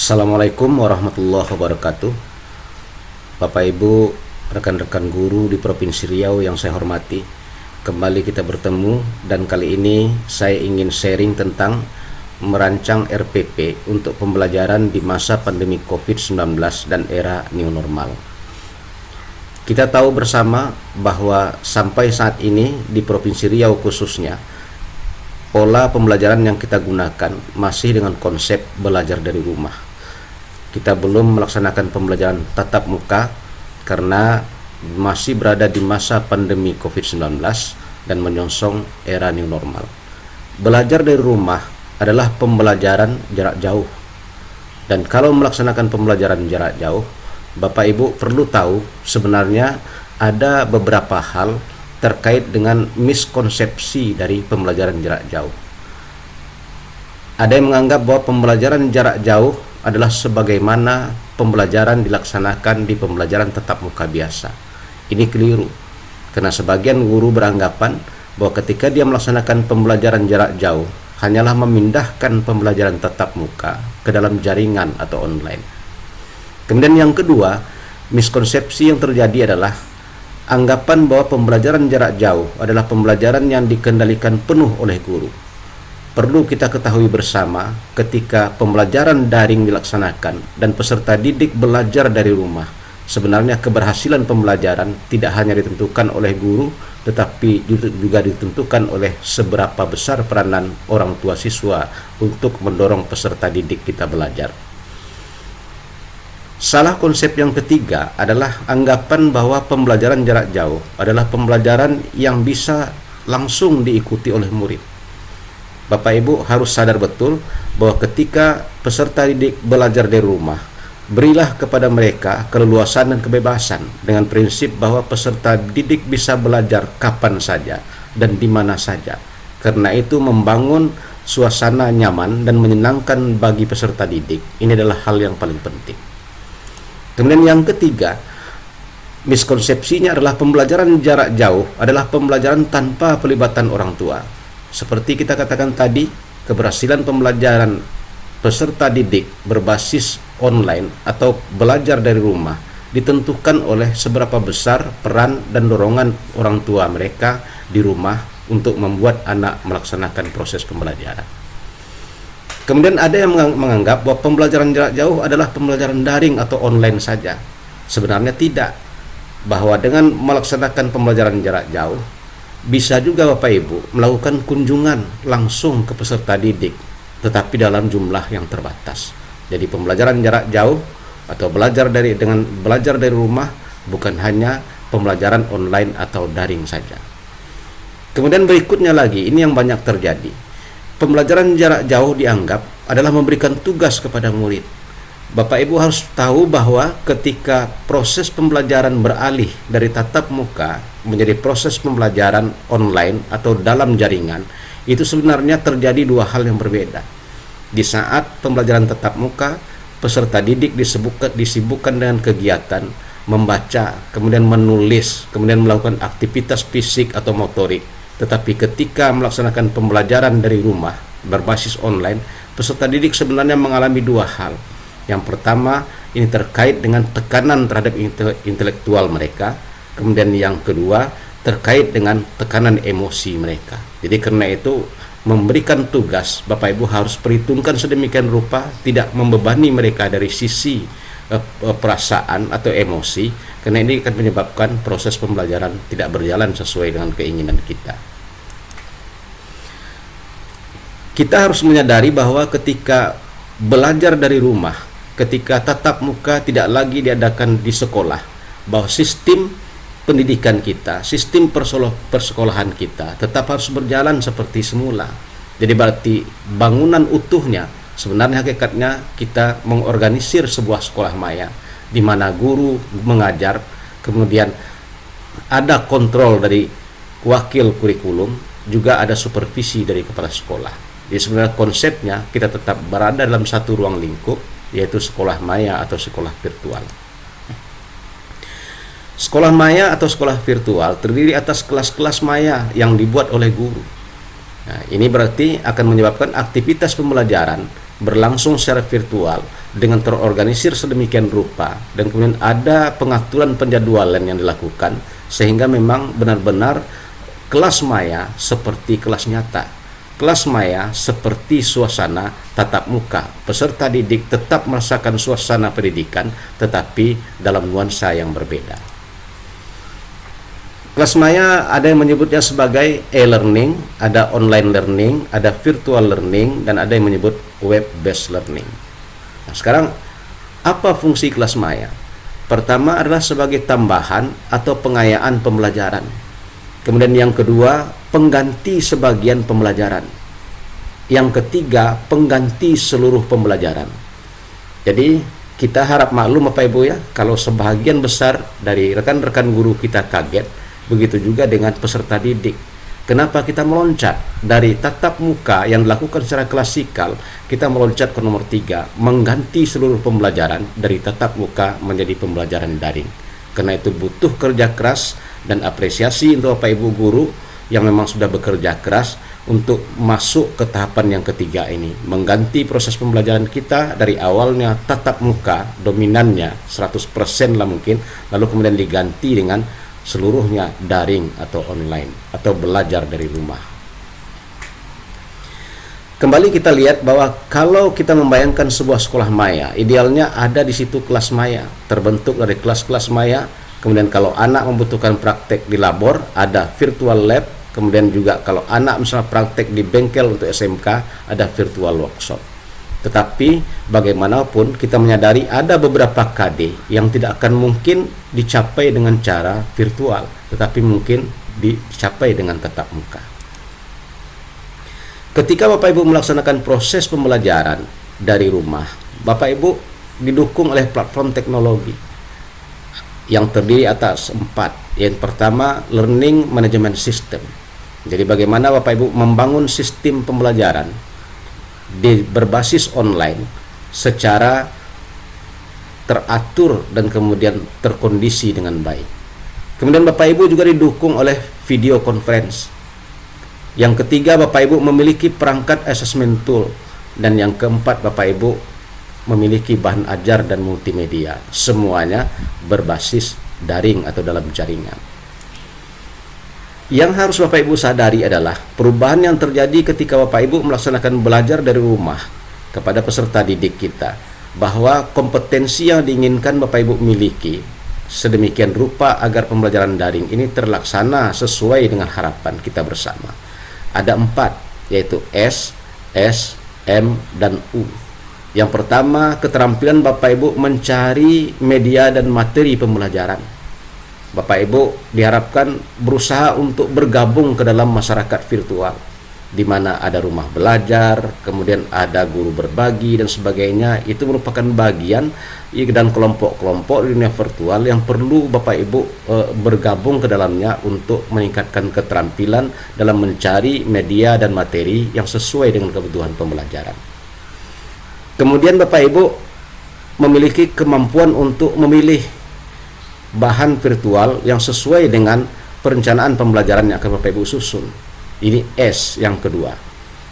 Assalamualaikum warahmatullahi wabarakatuh. Bapak Ibu, rekan-rekan guru di Provinsi Riau yang saya hormati, kembali kita bertemu dan kali ini saya ingin sharing tentang merancang RPP untuk pembelajaran di masa pandemi COVID-19 dan era new normal. Kita tahu bersama bahwa sampai saat ini di Provinsi Riau khususnya, pola pembelajaran yang kita gunakan masih dengan konsep belajar dari rumah. Kita belum melaksanakan pembelajaran tatap muka karena masih berada di masa pandemi COVID-19 dan menyongsong era new normal. Belajar dari rumah adalah pembelajaran jarak jauh. Dan kalau melaksanakan pembelajaran jarak jauh, Bapak Ibu perlu tahu sebenarnya ada beberapa hal terkait dengan miskonsepsi dari pembelajaran jarak jauh. Ada yang menganggap bahwa pembelajaran jarak jauh adalah sebagaimana pembelajaran dilaksanakan di pembelajaran tatap muka biasa. Ini keliru, karena sebagian guru beranggapan bahwa ketika dia melaksanakan pembelajaran jarak jauh, hanyalah memindahkan pembelajaran tatap muka ke dalam jaringan atau online. Kemudian yang kedua, miskonsepsi yang terjadi adalah anggapan bahwa pembelajaran jarak jauh adalah pembelajaran yang dikendalikan penuh oleh guru. Perlu kita ketahui bersama, ketika pembelajaran daring dilaksanakan dan peserta didik belajar dari rumah, sebenarnya keberhasilan pembelajaran tidak hanya ditentukan oleh guru, tetapi juga ditentukan oleh seberapa besar peranan orang tua siswa untuk mendorong peserta didik kita belajar. Salah konsep yang ketiga adalah anggapan bahwa pembelajaran jarak jauh adalah pembelajaran yang bisa langsung diikuti oleh murid. Bapak Ibu harus sadar betul bahwa ketika peserta didik belajar dari rumah, berilah kepada mereka keleluasan dan kebebasan dengan prinsip bahwa peserta didik bisa belajar kapan saja dan di mana saja. Karena itu membangun suasana nyaman dan menyenangkan bagi peserta didik. Ini adalah hal yang paling penting. Kemudian yang ketiga, miskonsepsinya adalah pembelajaran jarak jauh adalah pembelajaran tanpa pelibatan orang tua. Seperti kita katakan tadi, keberhasilan pembelajaran peserta didik berbasis online atau belajar dari rumah ditentukan oleh seberapa besar peran dan dorongan orang tua mereka di rumah untuk membuat anak melaksanakan proses pembelajaran. Kemudian ada yang menganggap bahwa pembelajaran jarak jauh adalah pembelajaran daring atau online saja. Sebenarnya tidak, bahwa dengan melaksanakan pembelajaran jarak jauh bisa juga Bapak Ibu melakukan kunjungan langsung ke peserta didik, tetapi dalam jumlah yang terbatas. Jadi pembelajaran jarak jauh atau belajar dari rumah bukan hanya pembelajaran online atau daring saja. Kemudian berikutnya lagi, ini yang banyak terjadi. Pembelajaran jarak jauh dianggap adalah memberikan tugas kepada murid. Bapak Ibu harus tahu bahwa ketika proses pembelajaran beralih dari tatap muka menjadi proses pembelajaran online atau dalam jaringan, itu sebenarnya terjadi dua hal yang berbeda. Di saat pembelajaran tatap muka, peserta didik disibukkan dengan kegiatan membaca, kemudian menulis, kemudian melakukan aktivitas fisik atau motorik. Tetapi ketika melaksanakan pembelajaran dari rumah berbasis online, peserta didik sebenarnya mengalami dua hal. Yang pertama, ini terkait dengan tekanan terhadap intelektual mereka. Kemudian yang kedua, terkait dengan tekanan emosi mereka. Jadi karena itu, memberikan tugas, Bapak Ibu harus perhitungkan sedemikian rupa, tidak membebani mereka dari sisi perasaan atau emosi, karena ini akan menyebabkan proses pembelajaran tidak berjalan sesuai dengan keinginan kita. Kita harus menyadari bahwa ketika belajar dari rumah, ketika tatap muka tidak lagi diadakan di sekolah, bahwa sistem pendidikan kita, sistem persekolahan kita tetap harus berjalan seperti semula. Jadi berarti bangunan utuhnya sebenarnya hakikatnya kita mengorganisir sebuah sekolah maya di mana guru mengajar, kemudian ada kontrol dari wakil kurikulum, juga ada supervisi dari kepala sekolah. Jadi sebenarnya konsepnya kita tetap berada dalam satu ruang lingkup, yaitu sekolah maya atau sekolah virtual. Sekolah maya atau sekolah virtual terdiri atas kelas-kelas maya yang dibuat oleh guru. Nah, ini berarti akan menyebabkan aktivitas pembelajaran berlangsung secara virtual dengan terorganisir sedemikian rupa, dan kemudian ada pengaturan penjadwalan yang dilakukan sehingga memang benar-benar kelas maya seperti kelas nyata. Kelas maya seperti suasana tatap muka. Peserta didik tetap merasakan suasana pendidikan tetapi dalam nuansa yang berbeda. Kelas maya ada yang menyebutnya sebagai e-learning, ada online learning, ada virtual learning, dan ada yang menyebut web-based learning. Nah, sekarang apa fungsi kelas maya? Pertama adalah sebagai tambahan atau pengayaan pembelajaran. Kemudian yang kedua, pengganti sebagian pembelajaran. Yang ketiga, pengganti seluruh pembelajaran. Jadi kita harap maklum Bapak Ibu ya, kalau sebagian besar dari rekan-rekan guru kita kaget, begitu juga dengan peserta didik. Kenapa kita meloncat dari tatap muka yang dilakukan secara klasikal, kita meloncat ke nomor 3, mengganti seluruh pembelajaran dari tatap muka menjadi pembelajaran daring. Karena itu butuh kerja keras dan apresiasi untuk Bapak Ibu guru yang memang sudah bekerja keras untuk masuk ke tahapan yang ketiga ini, mengganti proses pembelajaran kita dari awalnya tatap muka dominannya 100% lah mungkin, lalu kemudian diganti dengan seluruhnya daring atau online atau belajar dari rumah. Kembali kita lihat bahwa kalau kita membayangkan sebuah sekolah maya, idealnya ada di situ kelas maya, terbentuk dari kelas-kelas maya. Kemudian kalau anak membutuhkan praktek di labor, ada virtual lab. Kemudian juga kalau anak misalnya praktek di bengkel untuk SMK, ada virtual workshop. Tetapi bagaimanapun kita menyadari ada beberapa KD yang tidak akan mungkin dicapai dengan cara virtual, tetapi mungkin dicapai dengan tatap muka. Ketika Bapak Ibu melaksanakan proses pembelajaran dari rumah, Bapak Ibu didukung oleh platform teknologi yang terdiri atas 4. Yang pertama, Learning Management System. Jadi bagaimana Bapak Ibu membangun sistem pembelajaran berbasis online secara teratur dan kemudian terkondisi dengan baik. Kemudian Bapak Ibu juga didukung oleh video conference. Yang ketiga, Bapak Ibu memiliki perangkat assessment tool. Dan yang keempat, Bapak Ibu memiliki bahan ajar dan multimedia. Semuanya berbasis daring atau dalam jaringan. Yang harus Bapak Ibu sadari adalah perubahan yang terjadi ketika Bapak Ibu melaksanakan belajar dari rumah kepada peserta didik kita, bahwa kompetensi yang diinginkan Bapak Ibu miliki sedemikian rupa agar pembelajaran daring ini terlaksana sesuai dengan harapan kita bersama. Ada 4, yaitu S, M, dan U. Yang pertama, keterampilan Bapak Ibu mencari media dan materi pembelajaran. Bapak Ibu diharapkan berusaha untuk bergabung ke dalam masyarakat virtual, di mana ada rumah belajar, kemudian ada guru berbagi dan sebagainya. Itu merupakan bagian dan kelompok-kelompok di dunia virtual yang perlu Bapak Ibu bergabung ke dalamnya untuk meningkatkan keterampilan dalam mencari media dan materi yang sesuai dengan kebutuhan pembelajaran. Kemudian Bapak Ibu memiliki kemampuan untuk memilih bahan virtual yang sesuai dengan perencanaan pembelajaran yang akan Bapak Ibu susun. Ini S yang kedua.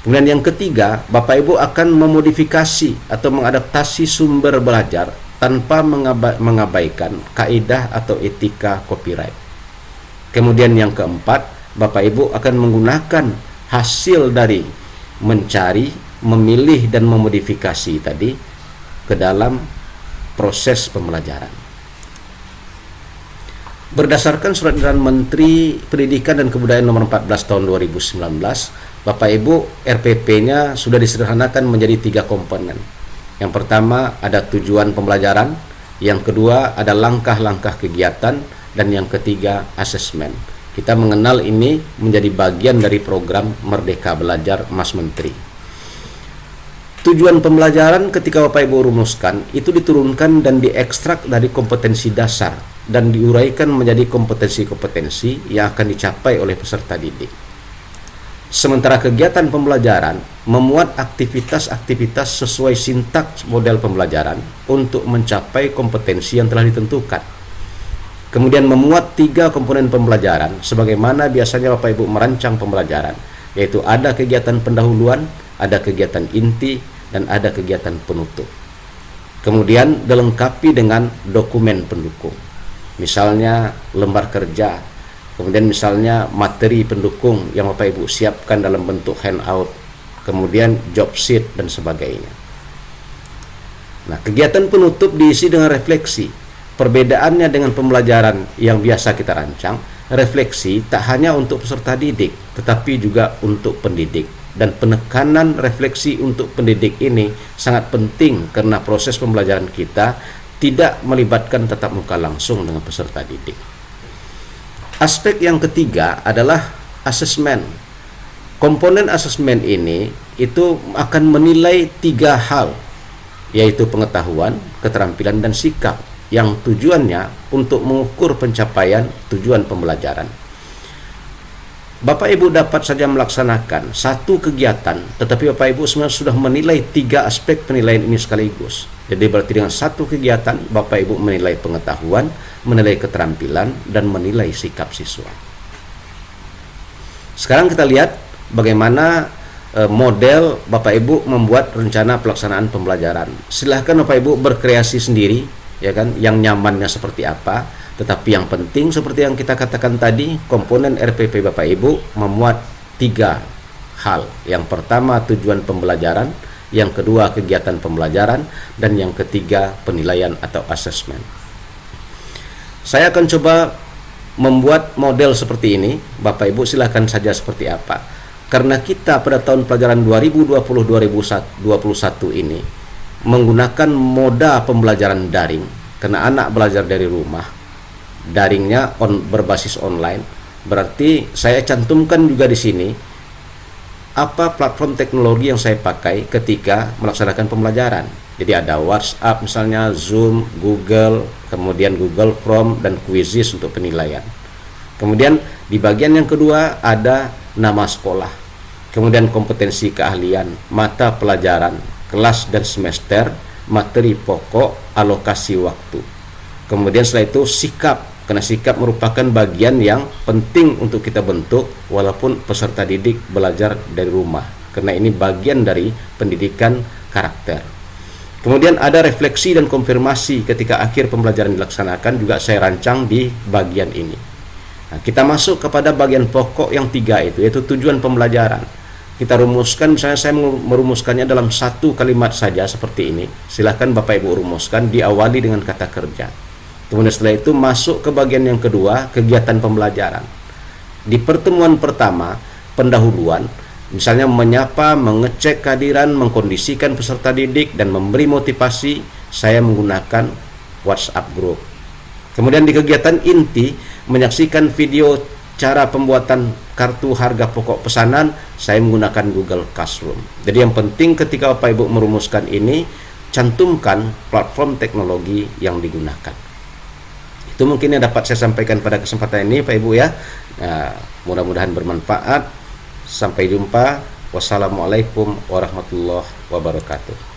Kemudian yang ketiga, Bapak Ibu akan memodifikasi atau mengadaptasi sumber belajar tanpa mengabaikan kaidah atau etika copyright. Kemudian yang keempat, Bapak Ibu akan menggunakan hasil dari mencari, memilih, dan memodifikasi tadi ke dalam proses pembelajaran. Berdasarkan Surat Edaran Menteri Pendidikan dan Kebudayaan Nomor 14 Tahun 2019, Bapak Ibu RPP-nya sudah disederhanakan menjadi 3 komponen. Yang pertama ada tujuan pembelajaran, yang kedua ada langkah-langkah kegiatan, dan yang ketiga asesmen. Kita mengenal ini menjadi bagian dari program Merdeka Belajar Mas Menteri. Tujuan pembelajaran ketika Bapak Ibu rumuskan itu diturunkan dan diekstrak dari kompetensi dasar dan diuraikan menjadi kompetensi-kompetensi yang akan dicapai oleh peserta didik. Sementara kegiatan pembelajaran memuat aktivitas-aktivitas sesuai sintaks model pembelajaran untuk mencapai kompetensi yang telah ditentukan. Kemudian memuat 3 komponen pembelajaran sebagaimana biasanya Bapak Ibu merancang pembelajaran. yaitu ada kegiatan pendahuluan, ada kegiatan inti, dan ada kegiatan penutup. Kemudian dilengkapi dengan dokumen pendukung, misalnya lembar kerja, kemudian misalnya materi pendukung yang Bapak Ibu siapkan dalam bentuk handout, kemudian job sheet dan sebagainya. Nah, kegiatan penutup diisi dengan refleksi. Perbedaannya dengan pembelajaran yang biasa kita rancang, refleksi tak hanya untuk peserta didik, tetapi juga untuk pendidik. Dan penekanan refleksi untuk pendidik ini sangat penting karena proses pembelajaran kita tidak melibatkan tatap muka langsung dengan peserta didik. Aspek yang ketiga adalah asesmen. Komponen asesmen ini itu akan menilai 3 hal, yaitu pengetahuan, keterampilan, dan sikap, yang tujuannya untuk mengukur pencapaian tujuan pembelajaran. Bapak Ibu dapat saja melaksanakan satu kegiatan, tetapi Bapak Ibu sebenarnya sudah menilai 3 aspek penilaian ini sekaligus. Jadi berarti dengan satu kegiatan Bapak Ibu menilai pengetahuan, menilai keterampilan, dan menilai sikap siswa. Sekarang kita lihat bagaimana model Bapak Ibu membuat rencana pelaksanaan pembelajaran. Silahkan Bapak Ibu berkreasi sendiri, ya kan, yang nyamannya seperti apa. Tetapi yang penting seperti yang kita katakan tadi, komponen RPP Bapak Ibu memuat 3 hal. Yang pertama tujuan pembelajaran, yang kedua kegiatan pembelajaran, dan yang ketiga penilaian atau asesmen. Saya akan coba membuat model seperti ini. Bapak Ibu silahkan saja seperti apa. Karena kita pada tahun pelajaran 2020-2021 ini menggunakan moda pembelajaran daring, karena anak belajar dari rumah, daringnya berbasis online. Berarti saya cantumkan juga di sini apa platform teknologi yang saya pakai ketika melaksanakan pembelajaran. Jadi ada WhatsApp misalnya, Zoom, Google, kemudian Google Chrome, dan Quizzes untuk penilaian. Kemudian di bagian yang kedua ada nama sekolah, kemudian kompetensi keahlian, mata pelajaran, kelas dan semester, materi pokok, alokasi waktu. Kemudian setelah itu sikap, karena sikap merupakan bagian yang penting untuk kita bentuk walaupun peserta didik belajar dari rumah, karena ini bagian dari pendidikan karakter. Kemudian ada refleksi dan konfirmasi ketika akhir pembelajaran dilaksanakan, juga saya rancang di bagian ini. Nah, kita masuk kepada bagian pokok yang 3 itu, yaitu tujuan pembelajaran. Kita rumuskan, misalnya saya merumuskannya dalam satu kalimat saja seperti ini. Silahkan Bapak Ibu rumuskan, diawali dengan kata kerja. Kemudian setelah itu masuk ke bagian yang kedua, kegiatan pembelajaran. Di pertemuan pertama, pendahuluan, misalnya menyapa, mengecek kehadiran, mengkondisikan peserta didik, dan memberi motivasi, saya menggunakan WhatsApp group. Kemudian di kegiatan inti, menyaksikan video cara pembuatan kartu harga pokok pesanan, saya menggunakan Google Classroom. Jadi yang penting ketika Bapak Ibu merumuskan ini, cantumkan platform teknologi yang digunakan. Itu mungkin yang dapat saya sampaikan pada kesempatan ini Pak Ibu ya. Nah, mudah-mudahan bermanfaat. Sampai jumpa. Wassalamualaikum warahmatullahi wabarakatuh.